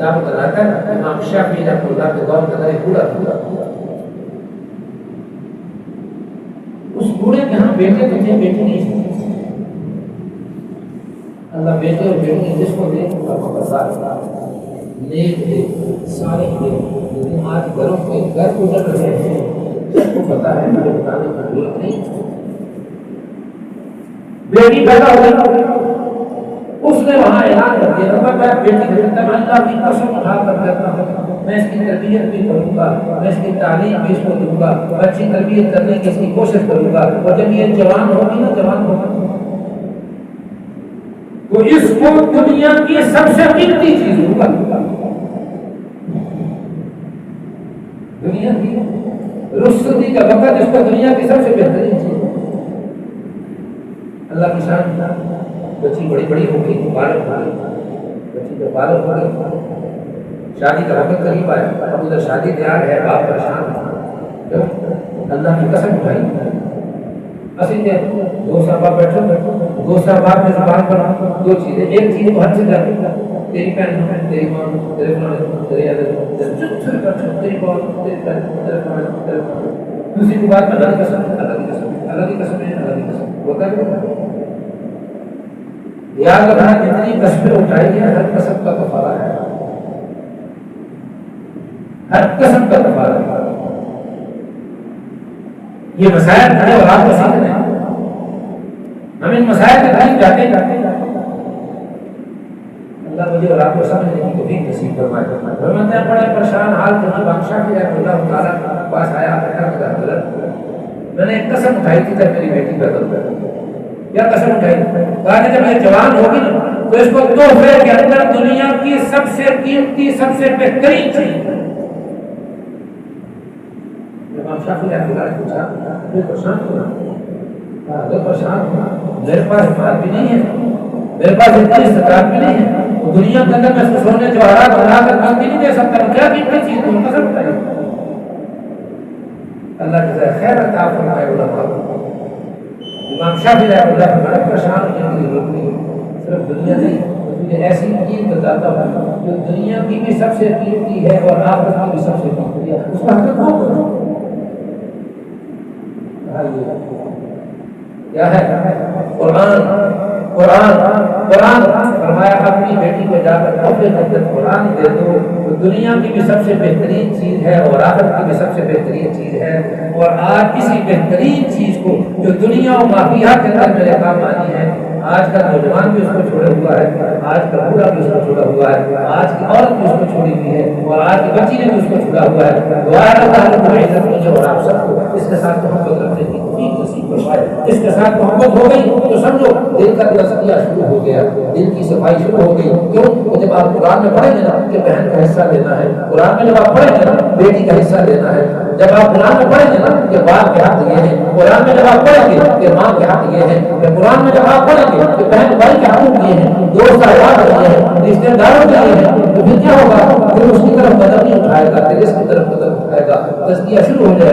کتاب بتاتا ہے امام شافعی رحمۃ اللہ کے دور کا پورا اس بوڑھے کے ہاں بیٹے تو تھے، بیٹے نہیں تھے۔ اللہ بیٹے اور بیٹی جس کو دے کا مقصد نیک دے، صالح دے، لیکن آج گھروں کے گھر گزر رہے ہیں، سب کو پتا ہے، مجھے بتانے کی ضرورت نہیں۔ بیٹی پیدا ہو گئی، اس نے وہاں اعلان کر دیا میں بیٹی خریدتا میں اللہ کی قسم اٹھا کر کہتا ہوں میں اس کی تربیت بھی کروں گا، میں اس کی تعلیم بھی اس کو دوں گا، اچھی تربیت کرنے کی اس کی کوشش کروں گا، اور جب یہ جوان ہوگی نا، جوان ہوگا تو اس کو دنیا کی سب سے قیمتی چیز ہوگا، دنیا کی رخصتی کا وقت اس کو دنیا کی سب سے بہترین چیز ہے۔ اللہ کی شان، بچی بڑی بڑی ہو گئی، بالغ ہو گئی، بچی جب بالغ ہو گئی، شادی کا وقت قریب آیا، اب ادھر شادی تیار ہے، باپ پریشان ہے، اللہ کی قسم اٹھائی، اسی نے دوسرا باپ بیٹھو، دوسرا باپ میں زبان پر دو چیزیں، ایک چیز کو ہر سے ڈر تیری بہن، تیری ماں، تیرے فلاں، تیری عدد، تیری بہن، تیری بہن، تیرے فلاں، دوسری کی بات میں اللہ کی قسم، اللہ کی قسم، اللہ کی قسم ہے، اللہ کی قسم، وہ کر یاد رکھنا جتنی قسمیں اٹھائی ہے ہر قسم کا کفارہ ہے، ہر قسم کا کفارہ ہے۔ یہ مسائل کھڑے اور آپ کو سیکھنا ہے، ہم ان مسائل کے قریب جاتے اللہ مجھے اور آپ کو سمجھنے کی توفیق نصیب فرمائے۔ فرماتے ہیں بڑے پریشان حال تھے، بادشاہ کی رحمۃ اللہ تعالیٰ کے پاس آیا، میں نے ایک قسم اٹھائی تھی جب میری بیٹی پیدا ہوئی، کیا قسم اٹھائی؟ کہا کہ جب یہ جوان ہوگی نا تو اس کو تحفے کے اندر دنیا کی سب سے قیمتی، سب سے بہترین چیز۔ امام شافعی رحمۃ اللہ نے پوچھا میں پریشان ہوں، پریشان ہوں، میرے پاس مال بھی نہیں ہے، میرے پاس اتنی استطاعت بھی نہیں ہے، دنیا کے اندر میں سونے جواہرات بنا کر مال بھی نہیں دے سکتا، کیا قیمتی چیز تم قسم اٹھائی؟ اللہ جزائے خیر عطا فرمائے علماء کو۔ امام شافعی رحمۃ اللہ بڑا پریشان ہونے کی ضرورت نہیں، صرف دنیا نہیں، مجھے ایسی چیز بتاتا ہوں جو دنیا کی بھی سب سے قیمتی ہے اور آخرت کی بھی سب سے قیمتی ہے، اس کا حق کون کرو؟ کیا ہے؟ قرآن، قرآن، قرآن فرمایا اپنی بیٹی کو جا کر تحفے کے اندر قرآن دے دو، تو دنیا کی بھی سب سے بہترین چیز ہے اور آخرت کی بھی سب سے بہترین چیز ہے۔ اور آج کسی بہترین چیز کو جو دنیا و مافیہ کے اندر میرے کام آنی ہے، آج کا نوجوان بھی اس کو چھوڑا ہوا ہے، آج کا بوڑھا بھی اس کو چھوڑا ہوا ہے، آج کی عورت بھی اس کو چھوڑی ہوئی ہے، اور آج کی بچی نے بھی اس کو چھوڑا ہوا ہے۔ دعا ہے اللہ رب العزت مجھے اور آپ سب کو اس کے ساتھ محبت رکھنے کی توفیق نصیب فرمائے۔ اس کے ساتھ محبت ہو گئی تو سمجھو دل کا تزکیہ شروع ہو گیا، دل کی صفائی شروع ہو گئی۔ کیوں؟ جب آپ قرآن میں پڑھیں گے نا کہ بہن کا حصہ لینا ہے، قرآن میں جب آپ پڑھیں گے نا بیٹی کا حصہ لینا ہے، جب آپ قرآن میں پڑھیں گے نا کہ باپ کے حق یہ ہے، قرآن میں جب آپ پڑھیں گے کہ ماں کے حق یہ ہے، قرآن میں جب آپ پڑھیں گے کہ بہن بھائی کے حقوق یہ ہیں، دوست احباب یہ ہیں، رشتے داروں کے یہ ہیں، تو پھر کیا ہوگا؟ پھر اس کی طرف قدم نہیں اٹھائے گا، پھر اس کی طرف قدم اٹھائے گا، تزکیہ شروع ہو جائے گا۔